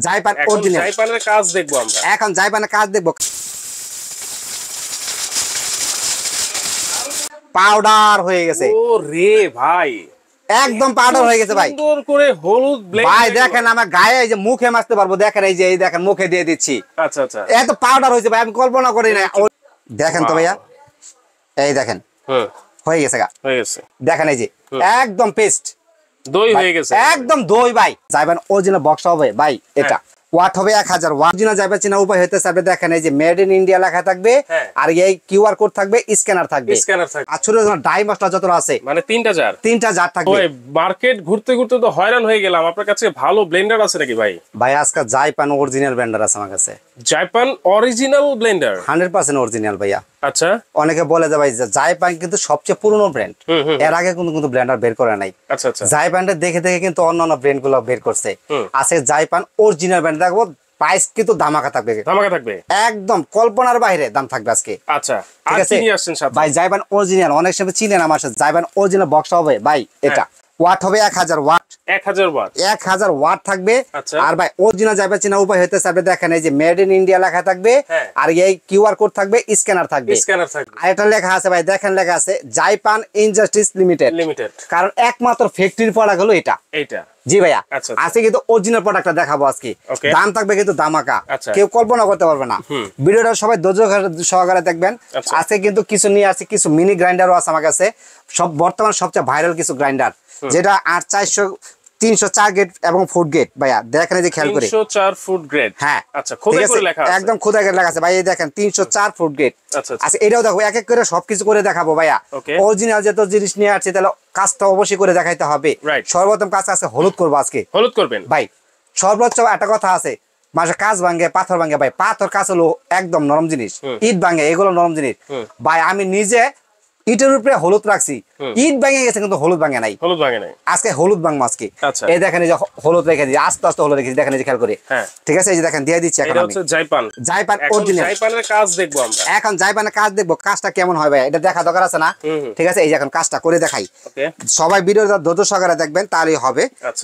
জাইপান original. জাইপানের কাজ দেখবো আমরা এখন জাইপানের কাজ দেখবো। পাউডার হয়ে গেছে। ও রে ভাই, একদম পাউডার হয়ে গেছে ভাই। সুন্দর করে হলুদ ব্লেড ভাই দেখেন আমার গায়ে এই যে মুখে মাখতে পারবো, দেখেন এই যে এই দেখেন মুখে দিয়ে দিচ্ছি। আচ্ছা আচ্ছা, এত পাউডার হয়েছে ভাই, আমি কল্পনা করি না। দেখেন তো ভাইয়া, এই দেখেন হয়ে গেছে গা, হয়ে গেছে। দেখেন এই যে একদম পেস্ট দই হয়ে গেছে, একদম দই ভাই। জাইপান অরিজিনাল বক্স হবে ভাই। এটা ওয়াট হবে 1000 ওয়াট। অরিজিনাল জাইপান চেনা উপায় হইতেছে আপনি দেখেন এই যে মেড ইন ইন্ডিয়া লেখা থাকবে, আর এই কিউআর কোড থাকবে, স্ক্যানার থাকবে, আর ছোট ছোট ডাই মশলা যত আছে মানে তিনটা জার থাকবে। ওই মার্কেট ঘুরতে ঘুরতে তো হয়রান হয়ে গেলাম। আপনার কাছে ভালো ব্লেন্ডার আছে নাকি ভাই? ভাই আজকে জাইপান অরিজিনাল ব্লেন্ডার আছে আমার কাছে। জাইপান অরিজিনাল ব্লেন্ডার 100% অরিজিনাল ভাইয়া। আচ্ছা, অনেকে বলে যে ভাই জাইপান কিন্তু সবচেয়ে পুরনো ব্র্যান্ড, এর আগে কিন্তু ব্লেন্ডার বের করে নাই। আচ্ছা আচ্ছা, জাইপানটা দেখে দেখে কিন্তু অন্যান্য ব্র্যান্ড গুলো বের করছে। আছে জাইপান অরিজিনাল ব্র্যান্ড, দেখবো প্রাইস কিন্তু ধামাকা থাকবে, একদম কল্পনার বাইরে দাম থাকবে আজকে। আচ্ছা, আর কি নিয়ে আসছেন সাথে? ভাই জাইপান অরিজিনাল অনেক সময় চিনেন আমার সাথে, জাইপান অরিজিনাল বক্স হবে ভাই। এটা ওয়াট হবে 1000 ওয়াট। 1000 ওয়াট থাকবে। আর ভাই অরিজিনাল জাইপান চেনা উপায় হইতেছে আপনি দেখেন এই যে মেড ইন ইন্ডিয়া লেখা থাকবে, আর এই কিউআর কোড থাকবে, স্ক্যানার থাকবে। আর এটা লেখা আছে ভাই, দেখেন লেখা আছে জাইপান ইন্ডাস্ট্রিজ লিমিটেড। কারণ একমাত্র ফ্যাক্টরি প্রোডাক্ট হলো এটা। জি ভাইয়া, আজকে কিন্তু অরিজিনাল প্রোডাক্টটা দেখাবো আজকে। দাম থাকবে কিন্তু ধামাকা, কেউ কল্পনা করতে পারবে না। ভিডিওটা সবাই ধৈর্য সহকারে দেখবেন। আজকে কিন্তু কিছু নিয়ে আসছে, কিছু মিনি গ্রাইন্ডারও আছে আমার কাছে। সব বর্তমান সবচেয়ে ভাইরাল কিছু গ্রাইন্ডার, যেটা 8400 304 গেট এবং ফুড গেট। ভাইয়া দেখেন এই যে খেয়াল করে 304 ফুড গ্রেড। হ্যাঁ আচ্ছা, খোদাই করে লেখা আছে, একদম খোদাই করে লেখা আছে ভাই। এই দেখেন 304 ফুড গ্রেড। আচ্ছা, এটাও দেখো, এক এক করে সবকিছু করে দেখাবো ভাইয়া। অরিজিনাল যত জিনিস নিয়ে আসছে তাহলে কাজটা অবশ্যই করে দেখাইতে হবে। সর্বপ্রথম কাজ আছে হলুদ করবো আজকে। হলুদ করবেন ভাই। সর্বোচ্চ একটা কথা আছে, মানুষের কাজ ভাঙে পাথর ভাঙে ভাই। পাথর কাজ হলো একদম নরম জিনিস, ইট ভাঙে এগুলো নরম জিনিস ভাই। আমি নিজে ইটের উপরে হলুদ রাখছি, ইট ভেঙে গেছে কিন্তু হলুদ ভাঙে নাই। আজকে হলুদ ভাঙবো আজকে। এই দেখেন এই যে হলুদ রেখে দিই, আস্তে আস্তে হলুদ রেখেছি, দেখেন এই যে খেয়াল করে। ঠিক আছে, এই যে দেখেন দিয়ে দিচ্ছি। এখন আমি জাইপান অরিজিনাল জাইপানের কাজ দেখবো আমরা। এখন জাইপানের কাজ দেখবো, কাজটা কেমন হয় ভাই এটা দেখা দরকার আছে না? ঠিক আছে, এই যে এখন কাজটা করে দেখাই। সবাই ভিডিওটা ধৈর্য সহকারে দেখবেন, তাহলেই হবে।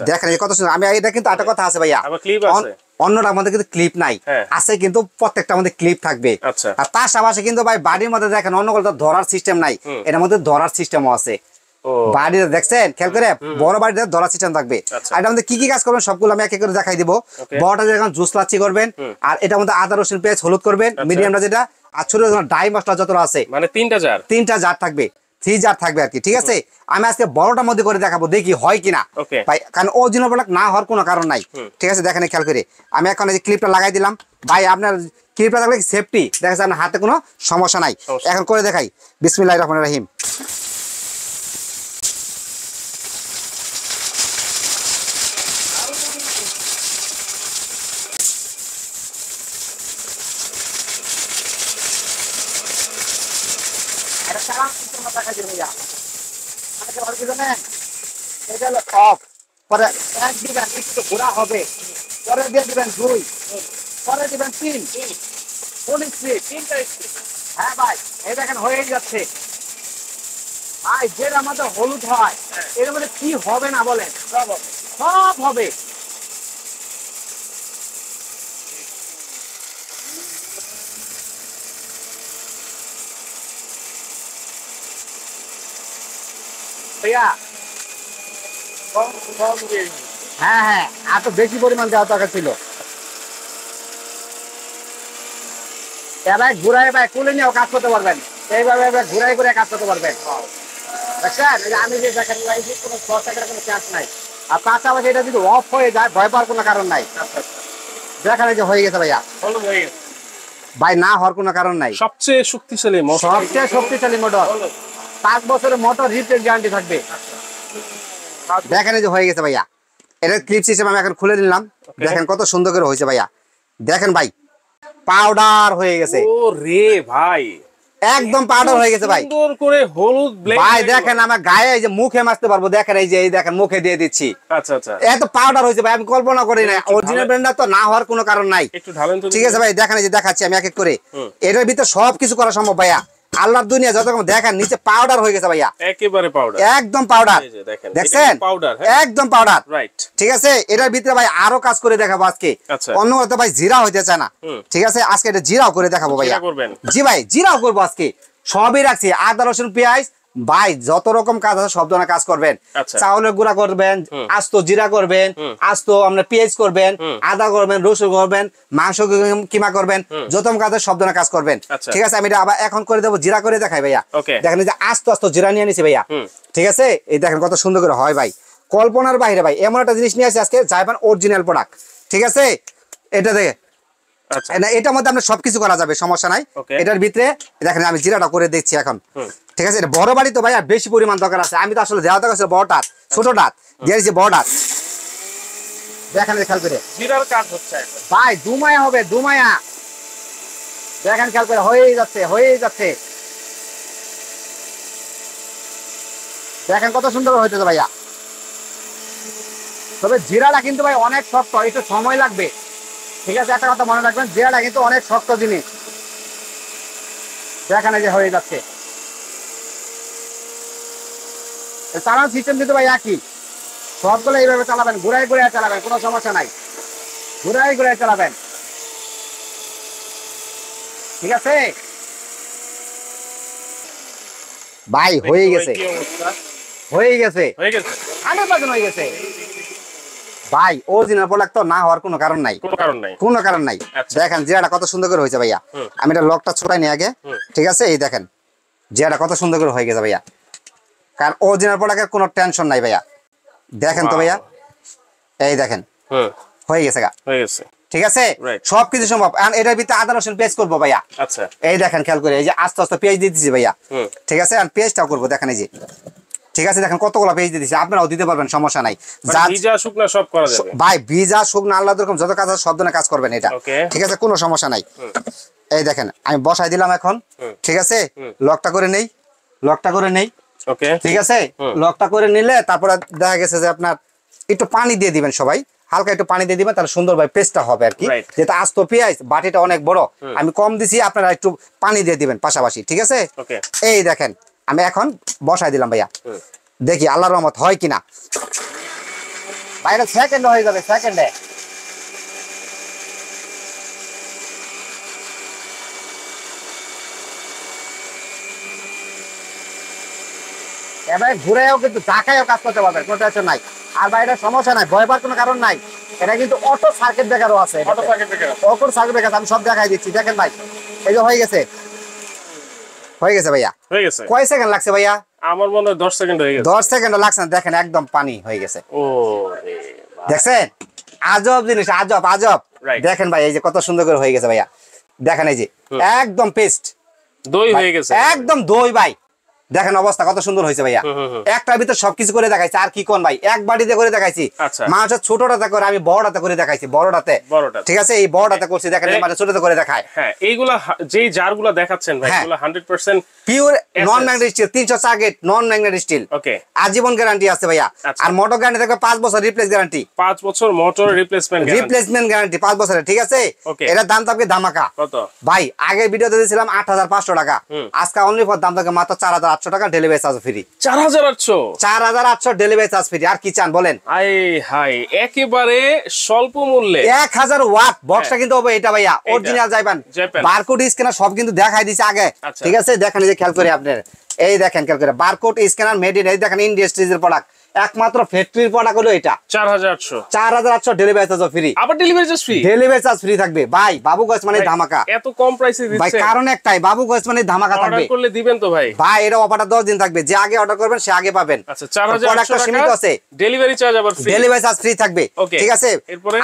দেখেন কত সুন্দর। আমি এটা কিন্তু একটা কথা আছে ভাইয়া, অন্যটার মধ্যে কিন্তু ক্লিপ নাই, আছে কিন্তু প্রত্যেকটার মধ্যে ক্লিপ থাকবে। আর তার পাশাপাশি কিন্তু ভাই বাড়ির মধ্যে দেখেন অন্যগুলো ধরার সিস্টেম নাই, এটার মধ্যে ধরার সিস্টেমও আছে। বাড়িতে দেখছেন খেয়াল করে, বড় বাড়িতে ধরার সিস্টেম থাকবে। আর এটার মধ্যে কি কি কাজ করবেন সবগুলো আমি এক এক করে দেখাই দিব। বড়টা যখন জুস লাচ্ছি করবেন, আর এটার মধ্যে আদা রসুন পেঁয়াজ হলুদ করবেন, মিডিয়ামটা যেটা, আর ছোট ডাই মশলা যত আছে, মানে তিনটা জার থাকবে, 3 জার থাকবে আর কি। ঠিক আছে, আমি আজকে বড়টার মধ্যে করে দেখাবো, দেখি হয় কিনা ভাই, কারণ অরিজিনাল প্রোডাক্ট না হওয়ার কোনো কারণ নাই। ঠিক আছে, দেখেন খেয়াল করে আমি এখন এই যে ক্লিপটা লাগাই দিলাম ভাই। আপনার ক্লিপটা থাকলে সেফটি, দেখা যাচ্ছে আপনার হাতে কোনো সমস্যা নাই। এখন করে দেখাই, বিসমিল্লাহির রহমানির রহিম। ঘোরা হবে, পরে দিয়ে দিবেন 2, পরে দিবেন 3, হ্যাঁ ভাই এই দেখেন হয়ে যাচ্ছে ভাই। যেটা আমাদের হলুদ হয় এর মধ্যে কি হবে না বলেন, সব হবে। ভাইয়া হ্যাঁ হ্যাঁ, এত বেশি পরিমাণ দেওয়া দরকার ছিল। এবার ঘুরাই ভাই কুলে নিয়েও কাজ করতে পারবেন, এইভাবে ঘুরাই ঘুরে কাজ করতে পারবেন। দেখছেন আমি যে দেখেন কোনো 10 টাকার কোনো চান্স নাই। আর পাশাপাশি এটা যদি অফ হয়ে যায় ভয় পাওয়ার কোনো কারণ নাই। দেখেন এই যে হয়ে গেছে ভাইয়া, ভাই না হওয়ার কোনো কারণ নাই। সবচেয়ে শক্তিশালী মোটর, 5 বছরের মোটর রিপ্লেস গ্যারান্টি থাকবে। দেখেন এই যে হয়ে গেছে ভাইয়া, এটা ক্লিপ সিস্টেম আমি এখন খুলে নিলাম। দেখেন কত সুন্দর করে হয়েছে ভাইয়া। দেখেন ভাই পাউডার হয়ে গেছে। ও রে ভাই, একদম পাউডার হয়ে গেছে ভাই, সুন্দর করে হলুদ ব্লেড। ভাই দেখেন আমার গায়ে এই যে মুখে মাখতে পারবো, দেখেন এই যে এই দেখেন মুখে দিয়ে দিচ্ছি। আচ্ছা আচ্ছা, এত পাউডার হয়েছে ভাই, আমি কল্পনা করি না। অরিজিনাল ব্র্যান্ডটা তো না হওয়ার কোনো কারণ নাই। একটু ঢালেন তো। ঠিক আছে ভাই, দেখেন এই যে দেখাচ্ছি আমি এক এক করে। এটার ভিতর সবকিছু করা সম্ভব ভাইয়া। আল্লাহর দুনিয়া যতক্ষণ দেখেন নিচে পাউডার হয়ে গেছে ভাইয়া, একেবারে পাউডার, একদম পাউডার, দেখছেন পাউডার, একদম পাউডার, রাইট। ঠিক আছে, এটার ভিতরে ভাই আরো কাজ করে দেখাবো আজকে। অন্য কথা ভাই জিরা হইতে চায় না, ঠিক আছে, আজকে এটা জিরাও করে দেখাবো ভাইয়া। জি ভাই জিরাও করবো আজকে, সবই রাখছি, আদা রসুন পেঁয়াজ ভাই যত রকম কাজ আছে সব ধরনের কাজ করবেন। চাউলের গুঁড়া করবেন, আস্ত জিরা করবেন, আস্ত আপনার পেঁয়াজ করবেন, আদা করবেন, রসুন করবেন, মাংস কিমা করবেন, যত কাজ সব ধরনের কাজ করবেন, ঠিক আছে। আমি এটা আবার এখন করে দেবো, জিরা করে দেখাই ভাইয়া। দেখেন যে আস্ত আস্ত জিরা নিয়ে নিছি ভাইয়া, ঠিক আছে, এই দেখেন কত সুন্দর করে হয় ভাই, কল্পনার বাইরে ভাই, এমন একটা জিনিস নিয়ে আসছে আজকে জাইবান অরিজিনাল প্রোডাক্ট, ঠিক আছে। এটা দেখে এটার মধ্যে আপনার সবকিছু করা যাবে, সমস্যা নাই। এটার ভিতরে দেখেন আমি জিরাটা করে দেখছি এখন, ঠিক আছে। এটা বড় বাড়ি তো ভাই আর বেশি পরিমাণ দরকার আছে, আমি তো আসলে দেওয়া দরকার ছিল বড়টা, ছোটটা দিয়েছি বড়টা, দেখেন খেয়াল করে জিরার কাজ হচ্ছে ভাই, দুমায়া হবে দুমায়া, দেখেন খেয়াল করে হয়েই যাচ্ছে, হয়েই যাচ্ছে, দেখেন কত সুন্দর হইতেছে ভাইয়া। তবে জিরাটা কিন্তু ভাই অনেক শক্ত, একটু সময় লাগবে, ঠিক আছে, একটা কথা মনে রাখবেন, জিরাটা কিন্তু অনেক শক্ত জিনিস, দেখেন যে হয়ে যাচ্ছে। চালান সিস্টেম কিন্তু ভাই একই, সবগুলো এইভাবে চালাবেন, ঘুরাই ঘুরাই চালাবেন, কোনো সমস্যা নাই, ঘুরাই ঘুরাই চালাবেন, ঠিক আছে ভাই। হয়ে গেছে, হয়ে গেছে, 100% হয়ে গেছে ভাই, অরিজিনাল প্রোডাক্ট তো না হওয়ার কোনো কারণ নাই, কোনো কারণ নাই। দেখেন জিরাটা কত সুন্দর করে হয়েছে ভাইয়া, আমি এটা লকটা ছোটাই নি আগে, ঠিক আছে, এই দেখেন জিরাটা কত সুন্দর করে হয়ে গেছে ভাইয়া, কারণ অরিজিনাল প্রোডাক্টের কোনো টেনশন নাই ভাইয়া। দেখেন তো ভাইয়া, এই দেখেন হয়ে গেছে গা, হয়ে গেছে, ঠিক আছে, সবকিছু সম্ভব। এটার ভিতরে আদা রসুন পেস্ট করবো ভাইয়া, আচ্ছা, এই দেখেন খেয়াল করে, এই যে আস্তে আস্তে পেঁয়াজ দিয়ে দিচ্ছি ভাইয়া, ঠিক আছে, আর পেস্টটাও করবো, দেখেন এই যে, ঠিক আছে, দেখেন কতগুলো পেজ দিয়ে দিচ্ছি, আপনারাও দিতে পারবেন, সমস্যা নাই। ভিজা শুকনা সব করা যাবে ভাই, ভিজা শুকনা আল্লাহ রকম যত কাজ আছে সব ধরনের কাজ করবেন এটা, ঠিক আছে, কোনো সমস্যা নাই। এই দেখেন আমি বসাই দিলাম এখন, ঠিক আছে, লকটা করে নেই, লকটা করে নেই, ওকে, ঠিক আছে, লকটা করে নিলে তারপরে দেখা গেছে যে আপনার একটু পানি দিয়ে দিবেন, সবাই হালকা একটু পানি দিয়ে দিবেন, তাহলে সুন্দর ভাই পেস্টটা হবে আর কি, যেটা আস্ত পেঁয়াজ, বাটিটা অনেক বড়, আমি কম দিছি, আপনারা একটু পানি দিয়ে দিবেন পাশাপাশি, ঠিক আছে। এই দেখেন আমি এখন বসাই দিলাম ভাইয়া, দেখি আল্লাহর রহমত হয় কিনা, বাইরে সেকেন্ড হয়ে যাবে, সেকেন্ডে এবার ঘুরেও কিন্তু ঢাকায়ও কাজ করতে পারবেন, কোনো টেনশন নাই। আর বাইরে সমস্যা নাই, ভয় পাওয়ার কোনো কারণ নাই, এটা কিন্তু অটো সার্কিট ব্রেকারও আছে, অটো সার্কিট ব্রেকার আমি সব দেখাই দিচ্ছি, দেখেন ভাই এই যে হয়ে গেছে, হয়ে গেছে ভাইয়া, হয়ে গেছে। কয় সেকেন্ড লাগছে ভাইয়া? আমার মনে হয় 10 সেকেন্ড হয়ে গেছে। 10 সেকেন্ড লাগছে না, দেখেন একদম পানি হয়ে গেছে। ও রে দেখছেন, আজব জিনিস, আজব আজব। দেখেন ভাই এই যে কত সুন্দর করে হয়ে গেছে ভাইয়া, দেখেন এই যে একদম পেস্ট দই হয়ে গেছে, একদম দই ভাই, দেখেন অবস্থা কত সুন্দর হয়েছে ভাইয়া। একটার ভিতর সবকিছু করে দেখাইছি, আর কি কোন ভাই, এক বাটিতে করে দেখাইছি, মাছ ছোটটাতে করে আমি বড়টাতে করে দেখাইছি, বড়টাতে, ঠিক আছে, এই বড়টাতে করছি, দেখেন মাছ ছোটটাতে করে দেখায়। হ্যাঁ এইগুলা যেই জারগুলা দেখাচ্ছেন ভাই, এগুলা 100% pure non magnet steel, 300 target non magnet steel, okay, আজীবন গ্যারান্টি আছে ভাইয়া। আর মোটর গ্যারান্টি থাকবে 5 বছর রিপ্লেস গ্যারান্টি, 5 বছর মোটর রিপ্লেসমেন্ট গ্যারান্টি 5 বছরের, ঠিক আছে। এটার দাম থাকবে ধামাকা কত ভাই, আগের ভিডিওতে দিয়েছিলাম 8500 টাকা, আজকে অনলি ফর দাম থাকবে মাত্র 4800 টাকা, delivery charge free. 4800 delivery charge free, আর কি চান বলেন? হাই হাই, একেবারে স্বল্প মূল্যে 1000 ওয়াট বক্সটা কিন্তু হবে এটা ভাইয়া, অরিজিনাল জাইবান, বারকোড স্ক্যানার সব কিন্তু দেখাই দিয়েছে আগে, ঠিক আছে। দেখেন এই যে খেয়াল করে আপনার, এই দেখেন খেয়াল করে বারকোড স্ক্যানার মেড ইন, এই দেখেন ইন্ডাস্ট্রিজের প্রোডাক্ট, একমাত্র ফ্যাক্টরির প্রোডাক্ট হলো এটা। 4800 ডেলিভারি চার্জ ফ্রি, আবার delivery charge free, delivery charge free থাকবে ভাই। বাবু গস মানে ধামাকা, এত কম প্রাইসে দিচ্ছে ভাই, কারণ একটাই, বাবু গস মানে ধামাকা থাকবে, অর্ডার করলে দিবেন তো ভাই, ভাই এটা অফারটা 10 দিন থাকবে, যে আগে অর্ডার করবেন সে আগে পাবেন। আচ্ছা 4800 টাকা সীমিত আছে, ডেলিভারি চার্জ আবার ফ্রি, ডেলিভারি চার্জ ফ্রি থাকবে, ঠিক আছে।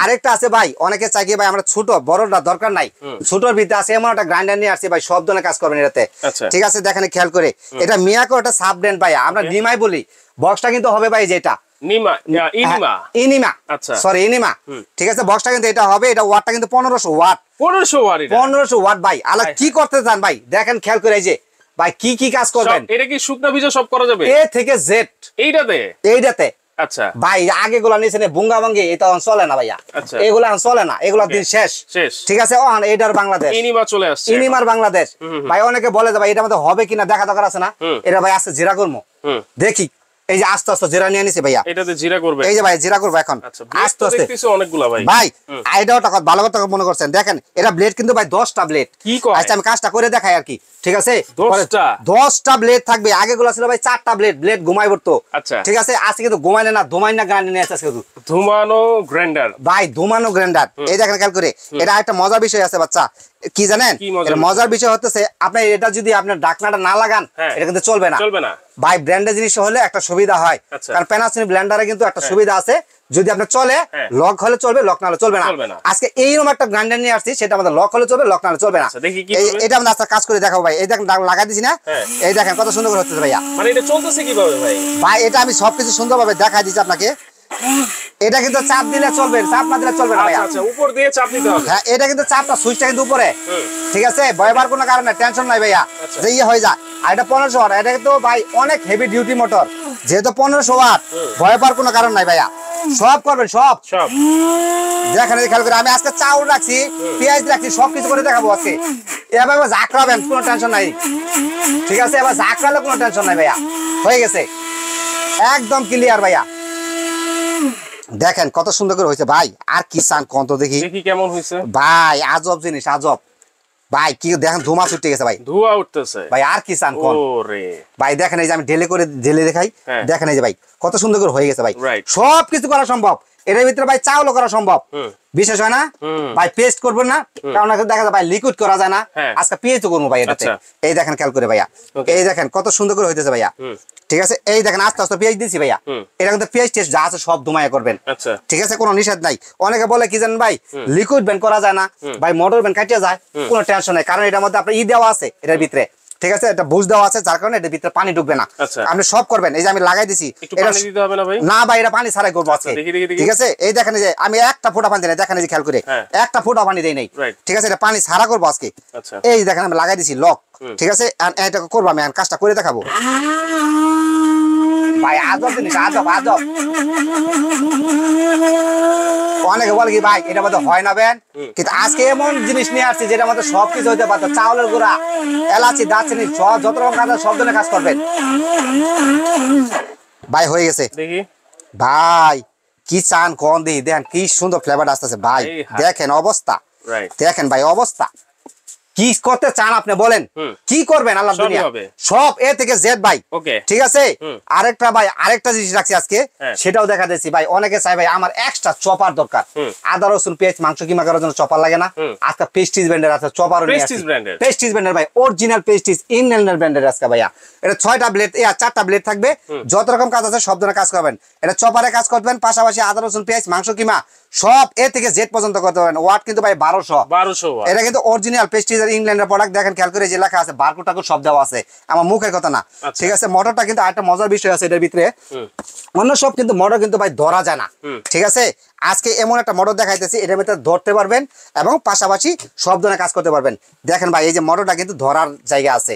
আরেকটা আছে ভাই, অনেকে চাই কি ভাই আমরা ছোট বড়টা দরকার নাই, ছোটর ভিতরে আছে এমন একটা গ্রাইন্ডার নিয়ে আসছে ভাই, সব ধরনের কাজ করবেন এটাতে, ঠিক আছে। দেখেন খেয়াল করে, এটা মিয়াকো, এটা সাব ব্র্যান্ড ভাই, আমরা নিমাই বলি, বক্সটা কিন্তু হবে ভাই যেটা ইনিমা, ঠিক আছে, বক্সটা কিন্তু এটা হবে, এটা ওয়াটটা কিন্তু 1500 ওয়াট, 1500 ওয়াট ভাই। আলা কি করতে চান ভাই, দেখেন খেয়াল করে, এই যে ভাই কি কি কাজ করবেন, এটা কি শুকনা ভিজা সব করা যাবে, এ থেকে জেড, এইটাতে আচ্ছা ভাই আগে গুলা নিয়েছেন বুঙ্গা ভাঙ্গি এটা চলে না ভাইয়া, এগুলা চলে না, এগুলা দিন শেষ। ঠিক আছে, এটার বাংলাদেশ ইনিমা চলে আসছে, ইনিমার বাংলাদেশ। ভাই অনেকে বলে যে ভাই এটার মধ্যে হবে কিনা দেখা দরকার আছে না, এটা ভাই আজকে জিরা করবো দেখি। এই যে আস্তে আস্তে জিরা নিয়ে নিছি ভাইয়া, এটাতে জিরা করবে। এই যে ভাই জিরা করবো এখন আস্তে আস্তে অনেকগুলা ভাই। ভাই এটাও ভালো কথা মনে করছেন, দেখেন এটা ব্লেড কিন্তু ভাই 10টা ব্লেড। আচ্ছা আমি কাজটা করে দেখাই আর কি, ঠিক আছে 10টা ব্লেড থাকবে। আগে গুলা ছিল ভাই 4টা ব্লেড, ব্লেড ঘুমাই পড়তো। ঠিক আছে, আজকে কিন্তু ঘুমাইলে না, ধুমাইনা গ্রাইন্ডার নিয়ে আসছে, ধুমানো গ্রাইন্ডার ভাই, ধুমানো গ্রাইন্ডার। এই দেখেন খেয়াল করে, এটা একটা মজার বিষয় আছে বাচ্চা, কি জানেন? মজার বিষয় হচ্ছে আপনি এটা যদি আপনার ঢাকনাটা না লাগান এটা কিন্তু চলবে না ভাই। ব্র্যান্ডের জিনিস হলে একটা সুবিধা হয়, কারণ প্যানাসোনিক ব্লেন্ডারে কিন্তু একটা সুবিধা আছে, যদি আপনার চলে লক হলে চলবে, লক না হলে চলবে না। আজকে এইরকম একটা গ্রাইন্ডার নিয়ে আসছি, সেটা আমাদের লক হলে চলবে, লক না হলে চলবে না। এটা আমরা আজকে কাজ করে দেখাবো ভাই। এই দেখেন লাগাই দিছি না, এই দেখেন কত সুন্দর করে হচ্ছে ভাইয়া। মানে এটা চলতেছে কিভাবে ভাই? ভাই এটা আমি সবকিছু সুন্দরভাবে দেখাই দিচ্ছি আপনাকে। এটা কিন্তু চাপ দিলে চলবে, চাপ না দিলে চলবে না ভাইয়া। আচ্ছা, উপর দিয়ে চাপ দিতে হবে। হ্যাঁ, এটা কিন্তু চাপটা, সুইচটা কিন্তু উপরে। ঠিক আছে, ভয়বার কোনো কারণ নাই, টেনশন নাই ভাইয়া, যে ইয়ে হয়ে যায়। আর এটা 1500 ওয়াট, এটা কিন্তু ভাই অনেক হেভি ডিউটি মোটর, যেহেতু 1500 ওয়াট, ভয়বার কোনো কারণ নাই ভাইয়া। সব করবেন, সব দেখেন খেয়াল করে। আমি আজকে চাউল রাখছি, পেঁয়াজ রাখছি, সবকিছু করে দেখাবো আজকে। এবার ঝাঁকড়াবেন, কোনো টেনশন নাই। ঠিক আছে, এবার ঝাঁকড়ালে কোনো টেনশন নাই ভাইয়া, হয়ে গেছে একদম ক্লিয়ার ভাইয়া। দেখেন কত সুন্দর করে হয়েছে ভাই। আর কি চান কোন তো দেখি কেমন হয়েছে ভাই, আজব জিনিস, আজব ভাই। কি দেখেন ধোঁয়া ছুটে গেছে ভাই, ধোঁয়া উঠতেছে ভাই। আর কি চান কোন ভাই? দেখেন এই যে আমি ঢেলে করে ঢেলে দেখাই, দেখেন এই যে ভাই কত সুন্দর করে হয়ে গেছে ভাই। সবকিছু করা সম্ভব এর ভিতরে ভাই, চাউলও করা সম্ভব, বিশেষ হয় না ভাই। পেস্ট করবেন না, কারণ দেখা যায় ভাই লিকুইড করা যায় না, আজকে পেস্ট করবো ভাই এটাতে। এই দেখেন খেয়াল করে ভাইয়া, এই দেখেন কত সুন্দর করে হইতেছে ভাইয়া। ঠিক আছে, এই দেখেন আস্তে আস্তে পেঁয়াজ দিচ্ছি ভাইয়া। এটা কিন্তু পেঁয়াজ টেস্ট যা আছে সব ধুমাইয়া করবেন, ঠিক আছে, কোনো নিষেধ নাই। অনেকে বলে কি জানেন ভাই, লিকুইড ব্যান্ড করা যায় না ভাই, মোটর ব্যান্ড কাটিয়ে যায়, কোনো টেনশন নাই, কারণ এটার মধ্যে আপনার দেওয়া আছে এটার ভিতরে। ঠিক আছে, এটা বুঝ দেওয়া আছে, যার কারণে এটার ভিতরে পানি ঢুকবে না। আপনি সব করবেন, এই যে আমি লাগাই দিছি, না ভাই এটা পানি ছাড়াই করবো আজকে। ঠিক আছে, এই দেখেন যে আমি একটা ফোঁটা পানি দিই নাই, দেখেন এই যে খেয়াল করে একটা ফোঁটা পানি দেই নাই। ঠিক আছে, এটা পানি ছাড়া করবো আজকে। এই দেখেন আমি লাগাই দিছি লক, ঠিক আছে, এটা করবো আমি কাজটা করে দেখাবো ভাই। আজব জিনিস, আজব আজব। অনেকে বলে কি ভাই এটা মধ্যে হয় না বেন, কিন্তু আজকে এমন জিনিস নিয়ে আসছি যেটার মধ্যে সবকিছু হইতে পারতো। চাউলের গুঁড়া, এলাচি, দারচিনি, যত রকম কাজ সব ধরনের কাজ করবেন ভাই। হয়ে গেছে ভাই, কি চান কোন দিই, দেখেন কি সুন্দর ফ্লেভার আসতেছে ভাই। দেখেন অবস্থা, দেখেন ভাই অবস্থা। কি করতে চান আপনি বলেন, কি করবেন? আল্লাহ দুনিয়া সব এ থেকে জেড ভাই। ঠিক আছে, আরেকটা ভাই, আরেকটা জিনিস রাখছি আজকে, সেটাও দেখা দিচ্ছি ভাই। অনেকে চাই ভাই আমার এক্সট্রা চপার দরকার, আদা রসুন পেঁয়াজ মাংস কিমা করার জন্য চপার লাগে না, আজকে পেস্টিজ ব্র্যান্ডের আছে চপার, পেস্টিজ ব্র্যান্ডের ভাই, অরিজিনাল পেস্টিজ ইংল্যান্ডের ব্র্যান্ডের আজকে ভাইয়া। এটা 6টা ব্লেড, 4টা ব্লেড থাকবে, যত রকম কাজ আছে সব ধরনের কাজ করবেন। এটা চপারে কাজ করবেন, পাশাপাশি আদা রসুন পেঁয়াজ মাংস কিমা সব এ থেকে জেড পর্যন্ত করতে পারবেন। ওয়াট কিন্তু ভাই 1200। এটা কিন্তু অরিজিনাল পেস্টিজ ইংল্যান্ডের প্রোডাক্ট। দেখেন খেয়াল করে যে লেখা আছে, বারকোড টাকোড সব দেওয়া আছে, আমার মুখের কথা না। ঠিক আছে, মোটরটা কিন্তু আরেকটা মজার বিষয় আছে এটার ভিতরে, অন্য সব কিন্তু মোটর কিন্তু ভাই ধরা যায় না। ঠিক আছে, আজকে এমন একটা মোটর দেখাইতেছি, এটার ভিতরে ধরতে পারবেন এবং পাশাপাশি সব ধরনের কাজ করতে পারবেন। দেখেন ভাই এই যে মোটরটা কিন্তু ধরার জায়গা আছে।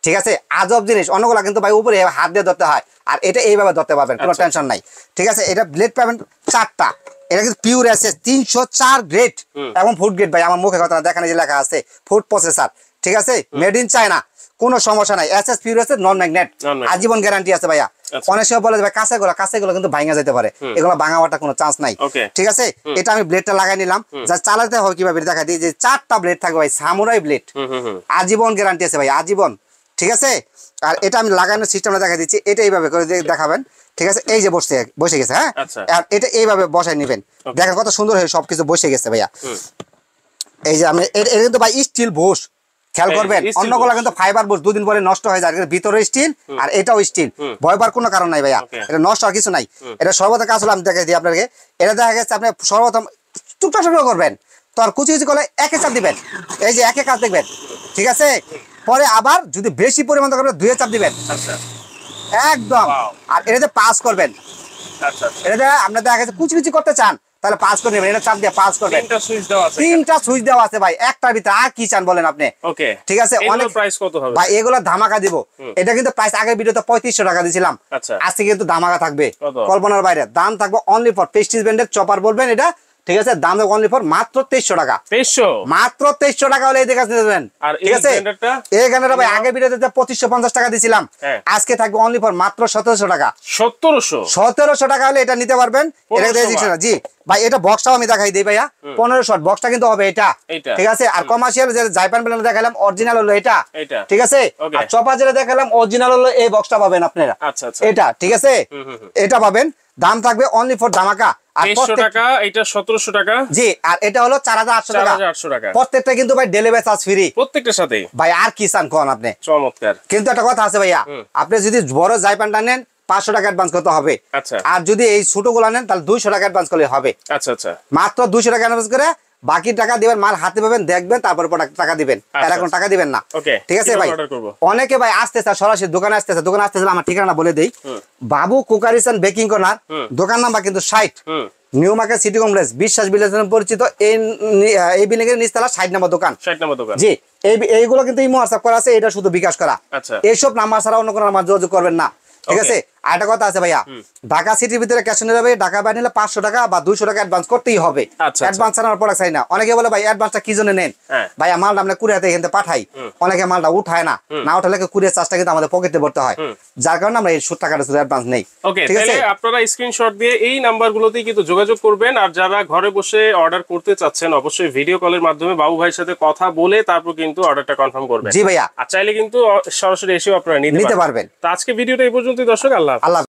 ঠিক আছে, আজব জিনিস। অন্যগুলা কিন্তু ভাই উপরে হাত দিয়ে ধরতে হয়, আর এটা এইভাবে ধরতে পারবেন, কোনো টেনশন নাই। ঠিক আছে, এটা ব্লেড পাবেন 4টা। এটা কিন্তু পিওর এসএস 304 গ্রেড এবং ফুড গ্রেড ভাই, আমার মুখে কথা না, দেখেন এই যে লেখা আছে ফুড প্রসেসর। ঠিক আছে, মেড ইন চায়না, কোনো সমস্যা নাই। এসএস পিওর এসএস নন ম্যাগনেট, আজীবন গ্যারান্টি আছে ভাইয়া। অনেক সময় বলে ভাই কাঁচাগুলো কিন্তু ভাঙা যেতে পারে, এগুলো ভাঙাওয়াটা কোনো চান্স নাই। ঠিক আছে, এটা আমি ব্লেডটা লাগাই নিলাম, যা চালাতে হবে কিভাবে দেখা দিই। যে 4টা ব্লেড থাকবে ভাই, সামুরাই ব্লেড, আজীবন গ্যারান্টি আছে ভাই, আজীবন। ঠিক আছে, আর এটা আমি লাগানোর সিস্টেমটা দেখা দিচ্ছি, এটা এইভাবে করে দেখাবেন। ঠিক আছে, এই যে বসে গেছে, হ্যাঁ, আর এটা এইভাবে বসাই নেবেন। দেখেন কত সুন্দর হয়ে সবকিছু বসে গেছে ভাইয়া। এই যে আমি এটা কিন্তু ভাই স্টিল বুশ, খেয়াল করবেন, অন্যগুলো কিন্তু ফাইবার বুশ, 2 দিন পরে নষ্ট হয়ে যায়। ভিতরে স্টিল আর এটাও স্টিল, ভয় পাওয়ার কোনো কারণ নাই ভাইয়া, এটা নষ্ট আর কিছু নাই। এটা সর্বপ্রথম কাজ হলো আমি দেখাই দিই আপনাকে। এটা দেখা গেছে আপনি সর্বপ্রথম টুকটা টুকরো করবেন, তো আর কুচি কুচি করলে একে চাপ দিবেন, এই যে একে কাজ দেখবেন। ঠিক আছে, পরে আবার যদি বেশি পরিমাণ করবেন 2 চাপ দিবেন একদম, আর এটাতে পাস করবেন। এটাতে আপনার দেখা গেছে কুচি কুচি করতে চান, তাহলে 5 করে নেবেন, এটা চাপ দিয়ে 5 করবেন। তিনটা সুইচ দেওয়া আছে ভাই, একটার ভিতরে আর কি চান বলেন আপনি? ওকে, ঠিক আছে। অনেক প্রাইস কত হবে ভাই? এগুলো ধামাকা দিব। এটা কিন্তু প্রাইস আগের ভিডিওতে 3500 টাকা দিয়েছিলাম, আজকে কিন্তু ধামাকা থাকবে, কল্পনার বাইরে দাম থাকবে। অনলি ফর প্রেস্টিজ ব্র্যান্ডের চপার বলবেন এটা, ঠিক আছে? দাম থাকবে অনলি ফর মাত্র 2300 টাকা। 2300 মাত্র 2300 টাকা হলে এই দেখে দেবেন, ঠিক আছে? এই গ্যান্ডারটা ভাই আগের ভিডিওতে 2550 টাকা দিয়েছিলাম, আজকে থাকবে অনলি ফর মাত্র 1700 টাকা। 1700 টাকা হলে এটা নিতে পারবেন। এটা দেখছেন জি ভাই, এটা বক্সটাও আমি দেখাই দিই ভাইয়া। 15 শট বক্সটা কিন্তু হবে এটা, ঠিক আছে? আর কমার্শিয়াল যে জাইপান ব্র্যান্ড দেখালাম অরিজিনাল হলো এটা, ঠিক আছে? আর চপা যেটা দেখালাম অরিজিনাল হলো এই বক্সটা পাবেন আপনারা, এটা, ঠিক আছে? এটা পাবেন। দাম থাকবে অনলি ফর ধামাকা। আর 2300 টাকা, এটা 1700 টাকা। জি, আর এটা হলো 4800 টাকা। 4800 টাকা। প্রত্যেকটা কিন্তু ভাই ডেলিভারি চার্জ ফ্রি প্রত্যেকটার সাথে। ভাই আর কি চান কোন আপনি? চমৎকার। কিন্তু একটা কথা আছে ভাইয়া, আপনি যদি বড় জাইপানটা নেন 500 টাকা অ্যাডভান্স করতে হবে। আচ্ছা। আর যদি এই ছোটগুলো নেন তাহলে 200 টাকা অ্যাডভান্স করলে হবে। আচ্ছা আচ্ছা। মাত্র 200 টাকা অ্যাডভান্স করে বাকি টাকা দিবেন, মাল হাতে পাবেন, দেখবেন, তারপরে টাকা দিবেন। আর এখন টাকা দিবেন না, ঠিক আছে ভাই? অনেকে ভাই আসতে চায় সরাসরি দোকানে আসতেছে, দোকানে আসতেছে আমার ঠিকানা বলে দেই, বাবু কুকারিস এন্ড বেকিং কর্নার, দোকান নাম্বার কিন্তু 60, নিউ মার্কেট সিটি কমপ্লেক্স, বিশ্বাস বিল্ডার্স নামে পরিচিত। এই বিল্ডিং এর নিচতলা 60 নম্বর দোকান। 60 নম্বর দোকান। জি, এইগুলো কিন্তু ইমো হোয়াটসঅ্যাপ করা আছে, এটা শুধু বিকাশ করা। আচ্ছা। এইসব নাম্বার ছাড়া অন্য কোনো নাম্বার যোগাযোগ করবেন না, ঠিক আছে? আর একটা কথা আছে ভাইয়া, ঢাকা সিটির ভিতরে ক্যাশ অন ডেলিভারি, ঢাকা বাইরে নিলে 500 টাকা বা 200 টাকা অ্যাডভান্স করতেই হবে। অ্যাডভান্স ছাড়া প্রোডাক্ট চাই না। অনেকে বলে ভাই অ্যাডভান্সটা কি জন্য নেন? ভাইয়া মালটা আমরা কুরিয়াতে এখানে পাঠাই, অনেকে মালটা উঠায় না, না উঠালে কুরিয়ার চার্জটা কিন্তু আমাদের পকেটে ভরতে হয়, যার কারণে আমরা এই 70 টাকাটা শুধু অ্যাডভান্স নেই। ঠিক আছে, আপনারা স্ক্রিনশট দিয়ে এই নাম্বারগুলোতেই কিন্তু যোগাযোগ করবেন। আর যারা ঘরে বসে অর্ডার করতে চাচ্ছেন অবশ্যই ভিডিও কলের মাধ্যমে বাবু ভাইয়ের সাথে কথা বলে তারপর কিন্তু অর্ডারটা কনফার্ম করবেন। জি ভাইয়া। আর চাইলে কিন্তু সরাসরি এসেও আপনারা নিতে পারবেন। তো আজকে ভিডিওটা এই পর্যন্তই দর্শক, আল্লাহ।